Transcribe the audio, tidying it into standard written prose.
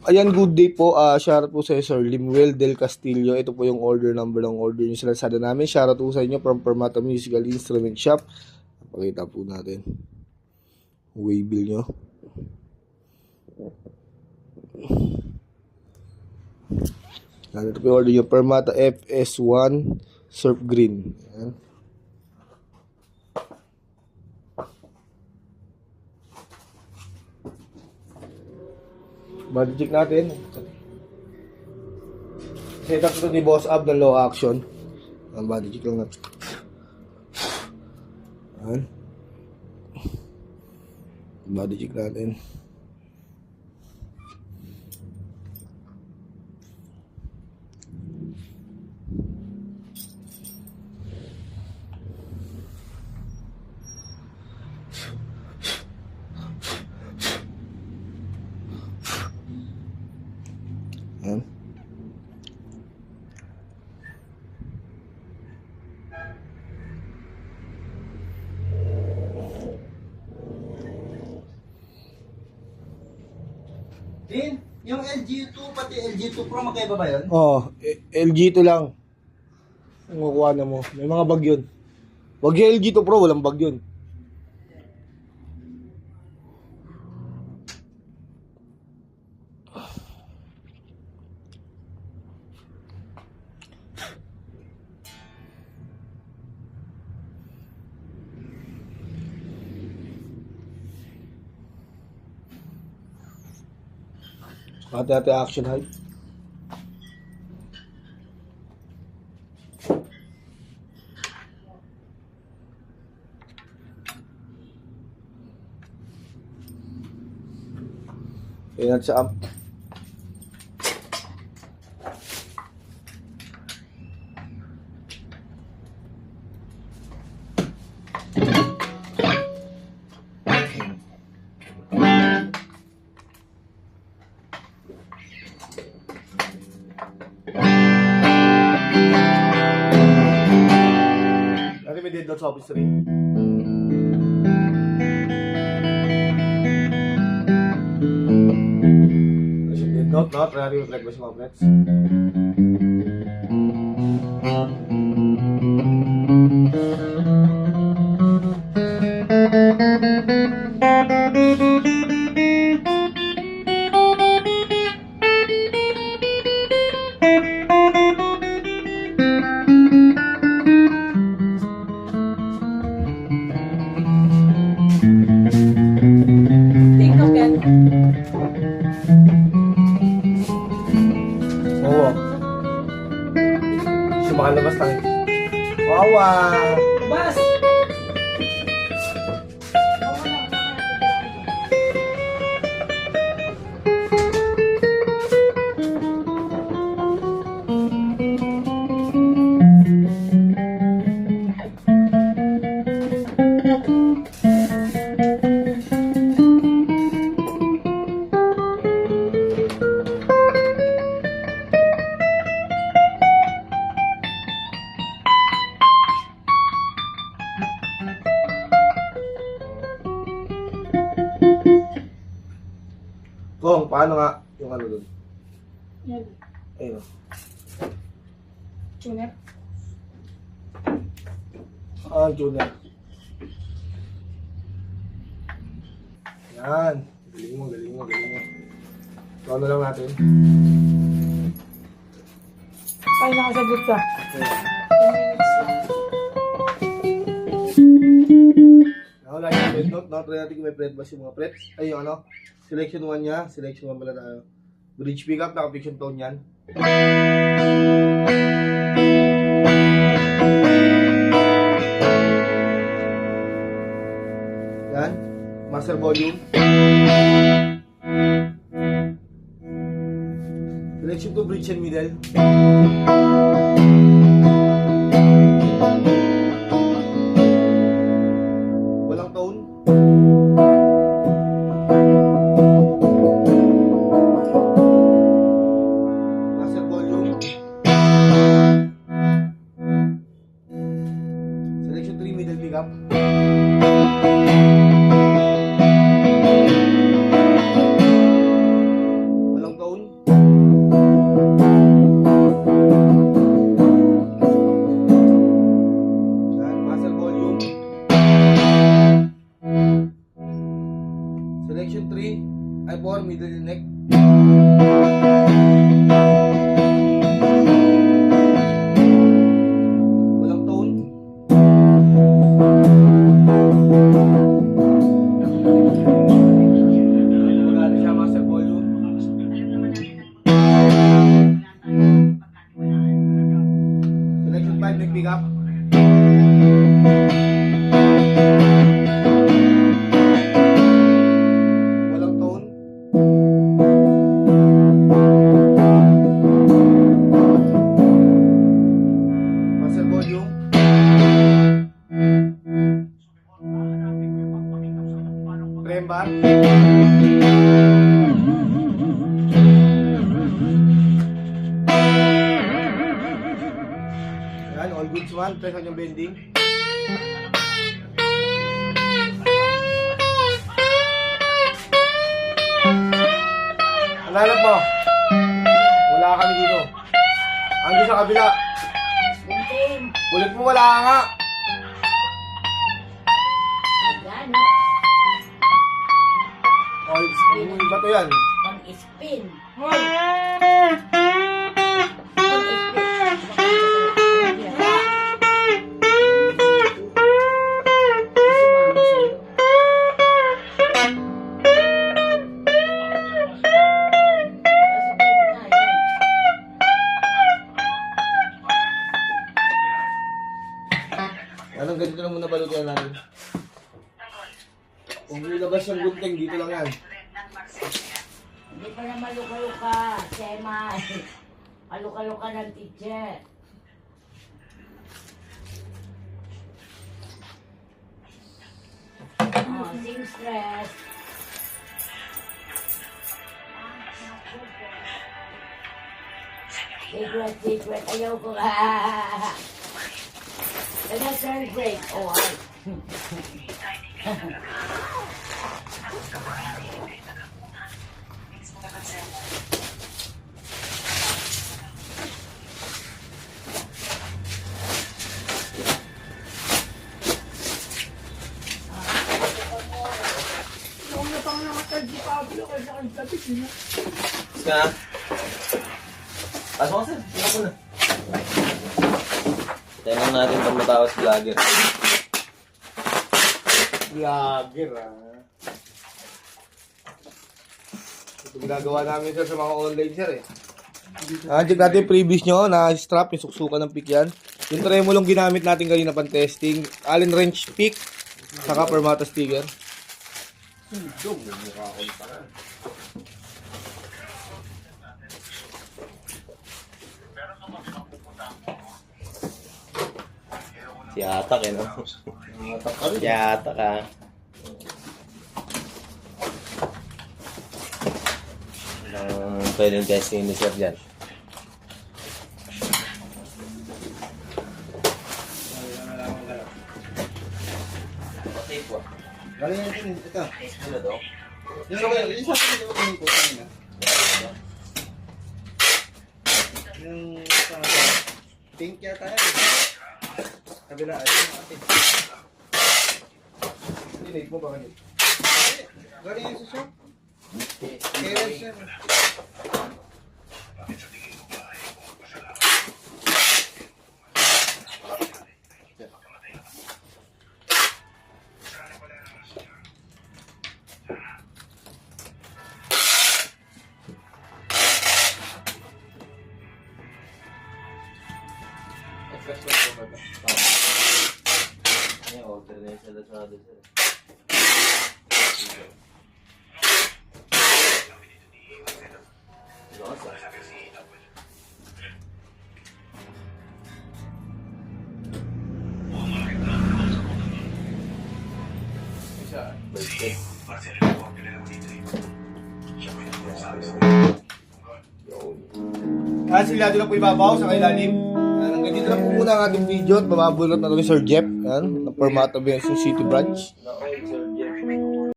Ayan, good day po. Shoutout po sa Sir Limuel Del Castillo. Ito po yung order number ng order nyo sa Lazada namin. Shoutout po sa inyo from Permata Musical Instrument Shop. Pakita po natin. Waybill nyo. Ito po yung order nyo. Permata FS1 Surf Green. Ayan. Body check natin. Set up ito ni Boss Ab ng low action. Ang body check lang natin. Ayan. Body check natin. Ayan. Din, yung LG2 pati LG2 Pro magkaiba ba yun? LG2 lang. Ang kukuha na mo. May mga bag yun. Wag yung LG2 Pro, walang bag yun. Hati-hati action hype. Ayan sa amp. Dati may dead sa office rin. Not, rary yung flag ba si mga flats? Think of yan. Oo. Sumakalabas tayo. Wawa! Bas! Kung, paano nga yung ano dun? Yan. Ayun. Tuner. Junior. Yan. Galing mo. So, ano lang natin? Ay, nakasagot ka. 10 minutes lang. Wala yung pred note. Try natin kung may pred ba yung mga pred. Ay, yung ano? Selection 1 niya. Selection 1 pala tayo. Bridge pickup, naka-fiction tone yan. Yan. Master volume. Selection 2, bridge and middle. Walang tone. Master volume. Selection 3, middle pickup. Walang tone. Maganda siya, master volume. Selection 5, nag-pick up. Walang tone. Master volume. Trembar. Yan, all goods man. Press on yung bending. Ang hanap mo? Wala kami dito. Ando sa kabila. Ulit mo, wala nga. Oh, iba to yan. Pang-spin. Anong ganito lang muna balutin natin. Kung ilabas yung gunting, dito lang yan. Hindi pa na maluka-luka, Sema. Maluka-luka ng teacher. Oh, seamstress. Secret, secret. Ayaw ko ka. Kaya third grade. Oh, ay. Yung natang nakatag di Pablo kasi ang tapit niya. Ka. Pasok ka sir. Pasok ko na. Tingnan natin pag matapos vlogger. Vlogger Ito ginagawa namin sir sa mga online sir eh. Check natin yung previous nyo na strap, yung suksukan ng pick yan. Yung tremolong ginamit natin kanina pang testing. Allen wrench pick, saka permata sticker. Si Atak eh no? Si Atak ah. Pwedeng testing ni sir dyan. Tape po. Galing yan din, ito. Ano daw? Yung sa akin, yung ko kanina. Yung sa pink yata yan. Kabila, ayun, ate. Dinate mo ba kanina? Galing yan sa shop. Kaya siya. Ano yung order na yung sa Lazada sir? Birthday. Silado lang po ibabaw sa kailalim. Ganito lang po muna ang ating video at mababulot na ito ni Sir Jeff. Yan, ng Permata Benson City Branch.